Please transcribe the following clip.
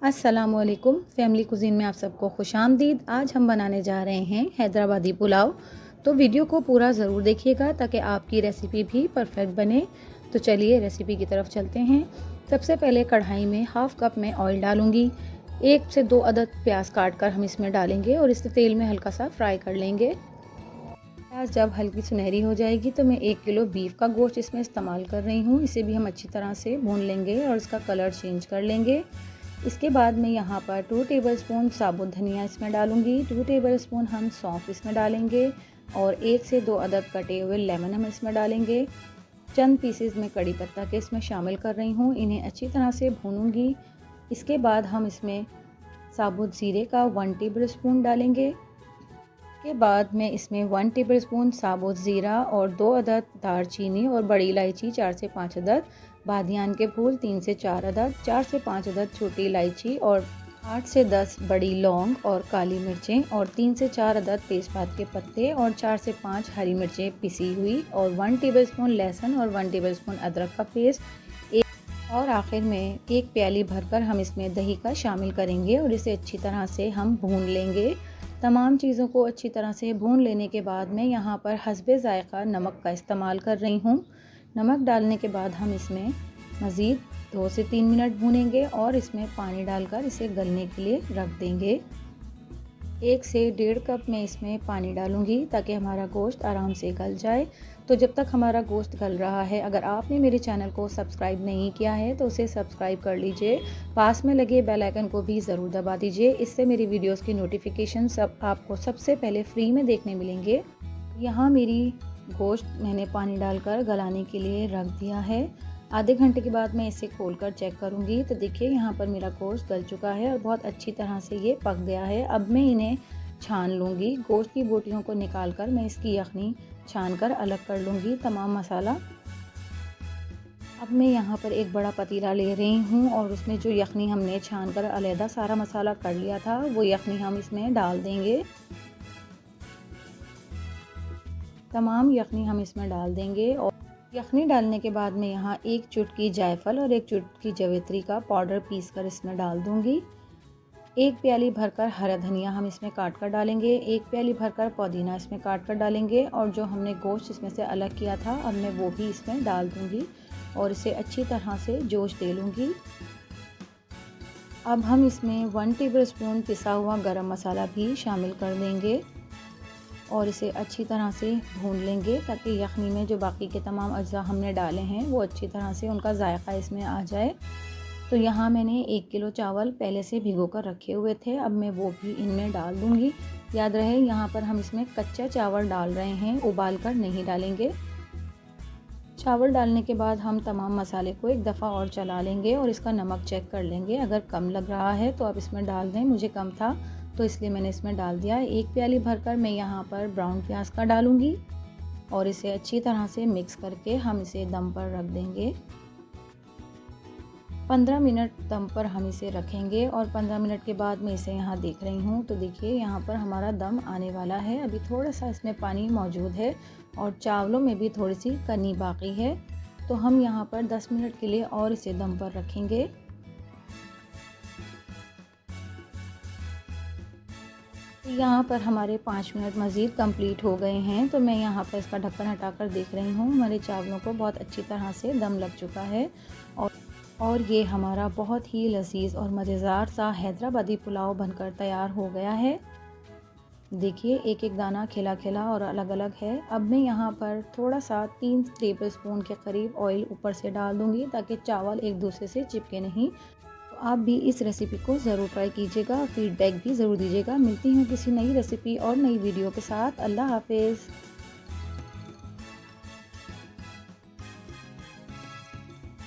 अस्सलामुअलैकुम family cuisine में आप सबको खुशामदीद। आज हम बनाने जा रहे हैं हैदराबादी पुलाव। तो वीडियो को पूरा ज़रूर देखिएगा ताकि आपकी रेसिपी भी परफेक्ट बने। तो चलिए रेसिपी की तरफ चलते हैं। सबसे पहले कढ़ाई में हाफ़ कप में ऑयल डालूंगी। 1 से 2 अदद प्याज काट कर हम इसमें डालेंगे और इसे तेल में हल्का सा फ्राई कर लेंगे। प्याज जब हल्की सुनहरी हो जाएगी तो मैं 1 किलो बीफ का गोश्त इसमें इस्तेमाल कर रही हूँ। इसे भी हम अच्छी तरह से भून लेंगे और इसका कलर चेंज कर लेंगे। इसके बाद मैं यहाँ पर 2 टेबलस्पून साबुत धनिया इसमें डालूंगी। 2 टेबलस्पून हम सौंफ इसमें डालेंगे और 1 से 2 अदद कटे हुए लेमन हम इसमें डालेंगे। चंद पीसेस में कड़ी पत्ता के इसमें शामिल कर रही हूँ। इन्हें अच्छी तरह से भूनूंगी। इसके बाद हम इसमें साबुत ज़ीरे का 1 टेबलस्पून डालेंगे। के बाद मैं इसमें 1 टेबलस्पून साबुत ज़ीरा और 2 अदद दालचीनी और बड़ी इलायची 4 से 5 अदद, बादियान के फूल 3 से 4 अदद, 4 से 5 अदद छोटी इलायची और 8 से 10 बड़ी लौंग और काली मिर्चें और 3 से 4 अदद तेज़पात के पत्ते और 4 से 5 हरी मिर्चें पिसी हुई और 1 टेबलस्पून लहसुन और 1 टेबलस्पून अदरक का पेस्ट और आखिर में 1 प्याली भरकर हम इसमें दही का शामिल करेंगे और इसे अच्छी तरह से हम भून लेंगे। तमाम चीज़ों को अच्छी तरह से भून लेने के बाद मैं यहाँ पर हस्बे ज़ायक़ा नमक का इस्तेमाल कर रही हूँ। नमक डालने के बाद हम इसमें मज़ीद 2 से 3 मिनट भूनेंगे और इसमें पानी डालकर इसे गलने के लिए रख देंगे। 1 से 1.5 कप में इसमें पानी डालूंगी ताकि हमारा गोश्त आराम से गल जाए। तो जब तक हमारा गोश्त गल रहा है, अगर आपने मेरे चैनल को सब्सक्राइब नहीं किया है तो उसे सब्सक्राइब कर लीजिए। पास में लगे बेल आइकन को भी ज़रूर दबा दीजिए। इससे मेरी वीडियोस की नोटिफिकेशन आपको सबसे पहले फ्री में देखने मिलेंगे। यहाँ मेरी गोश्त मैंने पानी डालकर गलाने के लिए रख दिया है। आधे घंटे के बाद मैं इसे खोलकर चेक करूँगी तो देखिए यहाँ पर मेरा गोश्त गल चुका है और बहुत अच्छी तरह से ये पक गया है। अब मैं इन्हें छान लूँगी। गोश्त की बोटियों को निकाल कर मैं इसकी यखनी छान कर अलग कर लूँगी तमाम मसाला। अब मैं यहाँ पर एक बड़ा पतीला ले रही हूँ और उसमें जो यखनी हमने छान कर अलहदा सारा मसाला कर लिया था वो यखनी हम इसमें डाल देंगे। तमाम यखनी हम इसमें डाल देंगे और यखनी डालने के बाद मैं यहाँ 1 चुटकी जायफल और 1 चुटकी जवित्री का पाउडर पीस कर इसमें डाल दूँगी। 1 प्याली भरकर हरा धनिया हम इसमें काट कर डालेंगे। 1 प्याली भरकर पुदीना इसमें काट कर डालेंगे और जो हमने गोश्त इसमें से अलग किया था अब मैं वो भी इसमें डाल दूँगी और इसे अच्छी तरह से जोश दे लूँगी। अब हम इसमें 1 टेबलस्पून पिसा हुआ गरम मसाला भी शामिल कर देंगे और इसे अच्छी तरह से भून लेंगे ताकि यखनी में जो बाकी के तमाम अज्जा हमने डाले हैं वो अच्छी तरह से उनका जायका इसमें आ जाए। तो यहाँ मैंने 1 किलो चावल पहले से भिगो कर रखे हुए थे, अब मैं वो भी इनमें डाल दूँगी। याद रहे यहाँ पर हम इसमें कच्चा चावल डाल रहे हैं, उबाल कर नहीं डालेंगे। चावल डालने के बाद हम तमाम मसाले को एक दफ़ा और चला लेंगे और इसका नमक चेक कर लेंगे। अगर कम लग रहा है तो आप इसमें डाल दें। मुझे कम था तो इसलिए मैंने इसमें डाल दिया। 1 प्याली भरकर मैं यहाँ पर ब्राउन प्याज का डालूँगी और इसे अच्छी तरह से मिक्स करके हम इसे दम पर रख देंगे। 15 मिनट दम पर हम इसे रखेंगे और 15 मिनट के बाद मैं इसे यहाँ देख रही हूँ तो देखिए यहाँ पर हमारा दम आने वाला है। अभी थोड़ा सा इसमें पानी मौजूद है और चावलों में भी थोड़ी सी कनी बाकी है। तो हम यहाँ पर 10 मिनट के लिए और इसे दम पर रखेंगे। यहाँ पर हमारे 5 मिनट मज़ीद कंप्लीट हो गए हैं तो मैं यहाँ पर इसका ढक्कन हटाकर देख रही हूँ। हमारे चावलों को बहुत अच्छी तरह से दम लग चुका है और ये हमारा बहुत ही लजीज और मज़ेदार सा हैदराबादी पुलाव बनकर तैयार हो गया है। देखिए एक एक दाना खिला खिला और अलग अलग है। अब मैं यहाँ पर थोड़ा सा 3 टेबलस्पून के करीब ऑयल ऊपर से डाल दूँगी ताकि चावल एक दूसरे से चिपके नहीं। तो आप भी इस रेसिपी को ज़रूर ट्राई कीजिएगा, फीडबैक भी ज़रूर दीजिएगा। मिलती हूँ किसी नई रेसिपी और नई वीडियो के साथ। अल्लाह हाफिज़।